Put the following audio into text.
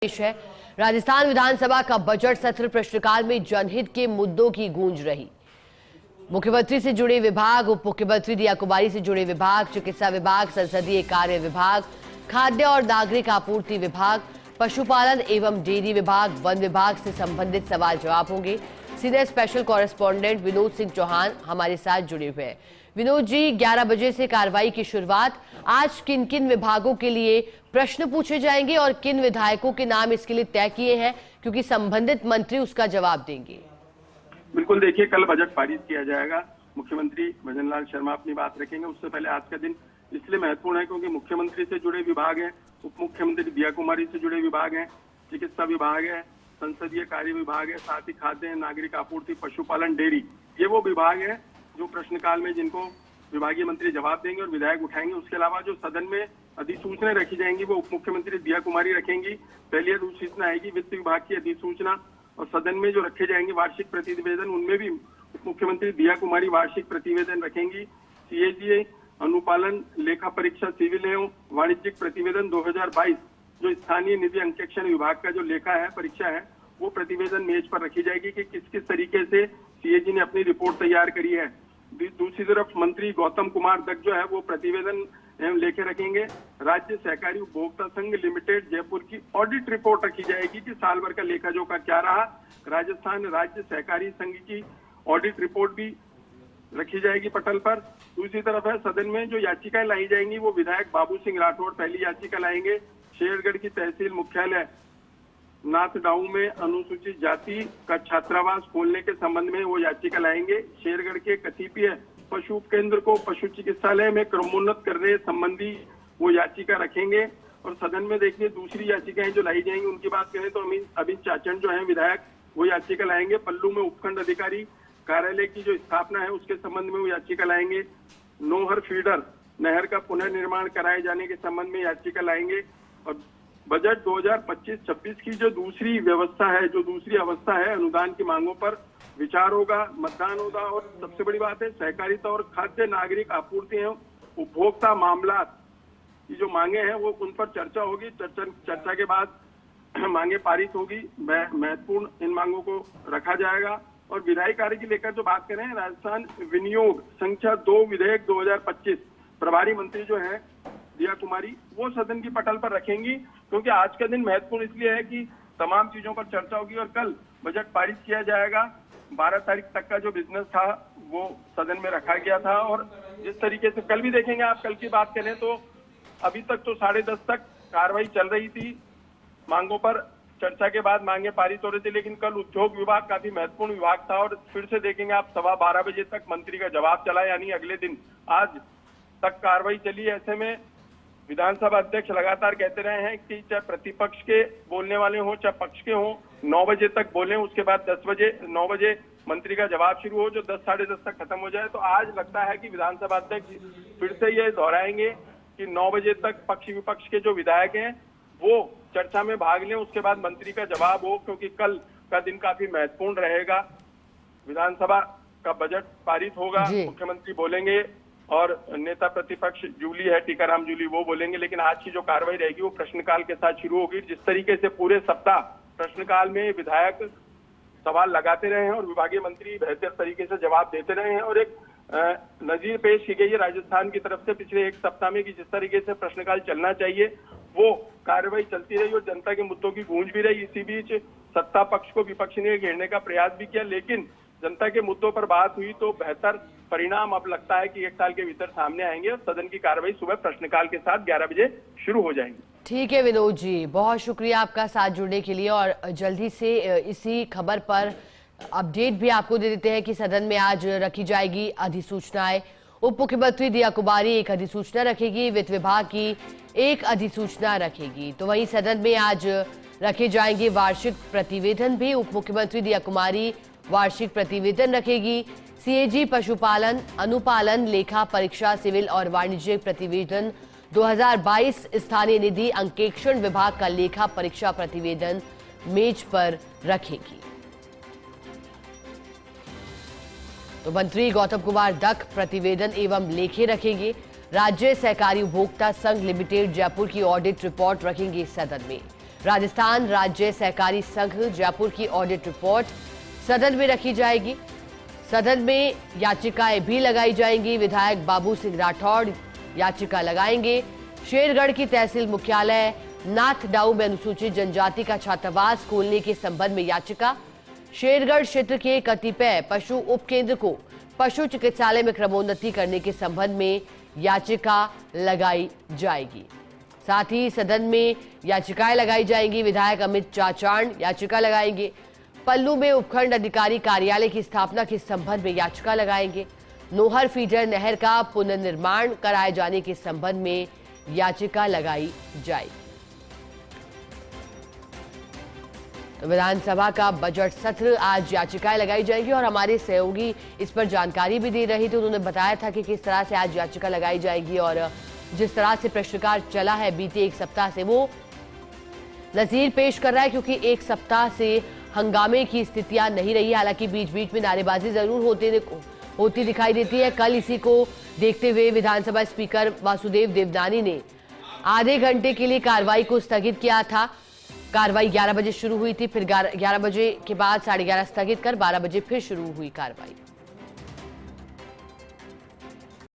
पेश है। राजस्थान विधानसभा का बजट सत्र प्रश्नकाल में जनहित के मुद्दों की गूंज रही। मुख्यमंत्री से जुड़े विभाग, उप मुख्यमंत्री दिया कुमारी से जुड़े विभाग, चिकित्सा विभाग, संसदीय कार्य विभाग, खाद्य और नागरिक आपूर्ति विभाग, पशुपालन एवं डेयरी विभाग, वन विभाग से संबंधित सवाल जवाब होंगे। Senior special correspondent Vinod Singh Chauhan हमारे साथ जुड़े हुए हैं। विनोद जी, 11 बजे से कार्रवाई की शुरुआत। आज किन किन विभागों के लिए प्रश्न पूछे जाएंगे और किन विधायकों के नाम इसके लिए तय किए हैं, क्योंकि संबंधित मंत्री उसका जवाब देंगे? बिल्कुल, देखिए, कल बजट पारित किया जाएगा। मुख्यमंत्री भजन लाल शर्मा अपनी बात रखेंगे। उससे पहले आज का दिन इसलिए महत्वपूर्ण है क्योंकि मुख्यमंत्री से जुड़े विभाग हैं, उप मुख्यमंत्री दिया कुमारी से जुड़े विभाग हैं, चिकित्सा विभाग है, संसदीय कार्य विभाग है, साथ ही खाद्य नागरिक आपूर्ति, पशुपालन, डेयरी, ये वो विभाग है जो प्रश्नकाल में जिनको विभागीय मंत्री जवाब देंगे और विधायक उठाएंगे। उसके अलावा जो सदन में अधिसूचनाएं रखी जाएंगी वो उप मुख्यमंत्री दिया कुमारी रखेंगी। पहली अधिसूचना आएगी वित्त विभाग की अधिसूचना, और सदन में जो रखे जाएंगे वार्षिक प्रतिवेदन, उनमें भी उप मुख्यमंत्री दिया कुमारी वार्षिक प्रतिवेदन रखेंगी। सीएजी अनुपालन, लेखा परीक्षा, सिविल एवं वाणिज्यिक प्रतिवेदन 2022, जो स्थानीय निधि अंकेक्षण विभाग का जो लेखा है, परीक्षा है, वो प्रतिवेदन मेज पर रखी जाएगी कि किस किस तरीके से सीएजी ने अपनी रिपोर्ट तैयार करी है। दूसरी तरफ मंत्री गौतम कुमार दत्त जो है वो प्रतिवेदन एवं लेखे रखेंगे। राज्य सहकारी उपभोक्ता संघ लिमिटेड जयपुर की ऑडिट रिपोर्ट रखी जाएगी कि साल भर का लेखा जोखा क्या रहा। राजस्थान राज्य सहकारी संघ की ऑडिट रिपोर्ट भी रखी जाएगी पटल पर। दूसरी तरफ है सदन में जो याचिकाएं लाई जाएंगी वो विधायक बाबू सिंह राठौड़ पहली याचिका लाएंगे। शेरगढ़ की तहसील मुख्यालय नाथडाऊ में अनुसूचित जाति का छात्रावास खोलने के संबंध में वो याचिका लाएंगे। शेरगढ़ के कतिपय पशु केंद्र को पशु चिकित्सालय में क्रमोन्नत करने संबंधी वो याचिका रखेंगे। और सदन में देखिए दूसरी याचिकाएं जो लाई जाएंगी उनकी बात करें तो अमित चाचन जो है विधायक, वो याचिका लाएंगे। पल्लू में उपखंड अधिकारी कार्यालय की जो स्थापना है उसके संबंध में वो याचिका लाएंगे। नोहर फीडर नहर का पुनर्निर्माण कराए जाने के संबंध में याचिका लाएंगे। और बजट 2025-26 की जो दूसरी व्यवस्था है, जो दूसरी अवस्था है, अनुदान की मांगों पर विचार होगा, मतदान होगा। और सबसे बड़ी बात है सहकारिता और खाद्य नागरिक आपूर्ति एवं उपभोक्ता मामला की जो मांगे हैं वो उन पर चर्चा होगी। चर्चा के बाद मांगे पारित होगी। महत्वपूर्ण इन मांगों को रखा जाएगा। और विधायी कार्य की लेकर जो बात करें, राजस्थान विनियोग संख्या 2 विधेयक 2025 प्रभारी मंत्री जो है दिया कुमारी वो सदन की पटल पर रखेंगी, क्योंकि आज का दिन महत्वपूर्ण इसलिए है कि तमाम चीजों पर चर्चा होगी और कल बजट पारित किया जाएगा। 12 तारीख तक का जो बिजनेस था वो सदन में रखा गया था। और जिस तरीके से कल भी देखेंगे आप, कल की बात करें तो अभी तक तो 10:30 तक कार्रवाई चल रही थी। मांगों पर चर्चा के बाद मांगे पारित हो रही थी, लेकिन कल उद्योग विभाग काफी महत्वपूर्ण विभाग था। और फिर से देखेंगे आप 12:15 बजे तक मंत्री का जवाब चला, यानी अगले दिन आज तक कार्रवाई चली। ऐसे में विधानसभा अध्यक्ष लगातार कहते रहे हैं कि चाहे प्रतिपक्ष के बोलने वाले हों चाहे पक्ष के हों, 9 बजे तक बोलें, उसके बाद 9 बजे मंत्री का जवाब शुरू हो, जो 10 साढ़े 10 तक खत्म हो जाए। तो आज लगता है कि विधानसभा अध्यक्ष फिर से ये दोहराएंगे कि 9 बजे तक पक्ष विपक्ष के जो विधायक हैं वो चर्चा में भाग लें, उसके बाद मंत्री का जवाब हो, क्योंकि कल का दिन काफी महत्वपूर्ण रहेगा। विधानसभा का बजट पारित होगा, मुख्यमंत्री बोलेंगे और नेता प्रतिपक्ष जूली है, टीकाराम जूली, वो बोलेंगे। लेकिन आज की जो कार्रवाई रहेगी वो प्रश्नकाल के साथ शुरू होगी। जिस तरीके से पूरे सप्ताह प्रश्नकाल में विधायक सवाल लगाते रहे हैं और विभागीय मंत्री बेहतर तरीके से जवाब देते रहे हैं, और एक नजीर पेश की गई है राजस्थान की तरफ से पिछले एक सप्ताह में कि जिस तरीके से प्रश्नकाल चलना चाहिए वो कार्रवाई चलती रही और जनता के मुद्दों की गूंज भी रही। इसी बीच सत्ता पक्ष को विपक्ष ने घेरने का प्रयास भी किया, लेकिन जनता के मुद्दों पर बात हुई तो बेहतर परिणाम अब लगता है कि 1 साल के भीतर सामने आएंगे और सदन की कार्रवाई सुबह प्रश्नकाल के साथ 11 बजे शुरू हो जाएंगी। ठीक है विनोद जी, बहुत शुक्रिया आपका साथ जुड़ने के लिए। और जल्दी से इसी खबर पर अपडेट भी आपको दे देते हैं कि सदन में आज रखी जाएगी अधिसूचनाएं। उप मुख्यमंत्री दिया कुमारी एक अधिसूचना रखेगी, वित्त विभाग की एक अधिसूचना रखेगी। तो वहीं सदन में आज रखे जाएंगे वार्षिक प्रतिवेदन भी। उप मुख्यमंत्री दिया कुमारी वार्षिक प्रतिवेदन रखेगी। सीएजी पशुपालन, अनुपालन, लेखा परीक्षा, सिविल और वाणिज्यिक प्रतिवेदन 2022 स्थानीय निधि अंकेक्षण विभाग का लेखा परीक्षा प्रतिवेदन मेज पर रखेगी। तो मंत्री गौतम कुमार दत्त प्रतिवेदन एवं लेखे रखेंगे। राज्य सहकारी उपभोक्ता संघ लिमिटेड जयपुर की ऑडिट रिपोर्ट रखेंगे सदन में। राजस्थान राज्य सहकारी संघ जयपुर की ऑडिट रिपोर्ट सदन में रखी जाएगी। सदन में याचिकाएं भी लगाई जाएंगी। विधायक बाबू सिंह राठौड़ याचिका लगाएंगे। शेरगढ़ की तहसील मुख्यालय नाथडाऊ में अनुसूचित जनजाति का छात्रावास खोलने के संबंध में याचिका। शेरगढ़ क्षेत्र के कतिपय पशु उपकेंद्र को पशु चिकित्सालय में क्रमोन्नति करने के संबंध में याचिका लगाई जाएगी। साथ ही सदन में याचिकाएं लगाई जाएंगी। विधायक अमित चाचाण याचिका लगाएंगे। पल्लू में उपखंड अधिकारी कार्यालय की स्थापना के संबंध में याचिका लगाएंगे। नोहर फीडर नहर का पुनर्निर्माण कराए जाने के संबंध में याचिका लगाई जाएगी। तो विधानसभा का बजट सत्र आज याचिकाएं लगाई जाएंगी और हमारे सहयोगी इस पर जानकारी भी दे रहे थे। उन्होंने बताया था कि किस तरह से आज याचिका लगाई जाएगी और जिस तरह से प्रश्नकाल चला है बीते एक सप्ताह से वो नजीर पेश कर रहा है, क्योंकि एक सप्ताह से हंगामे की स्थितियां नहीं रही। हालांकि बीच बीच में नारेबाजी जरूर होती दिखाई देती है। कल इसी को देखते हुए विधानसभा स्पीकर वासुदेव देवनानी ने आधे घंटे के लिए कार्रवाई को स्थगित किया था। कार्रवाई 11 बजे शुरू हुई थी, फिर 11 बजे के बाद 11:30 स्थगित कर 12 बजे फिर शुरू हुई कार्रवाई।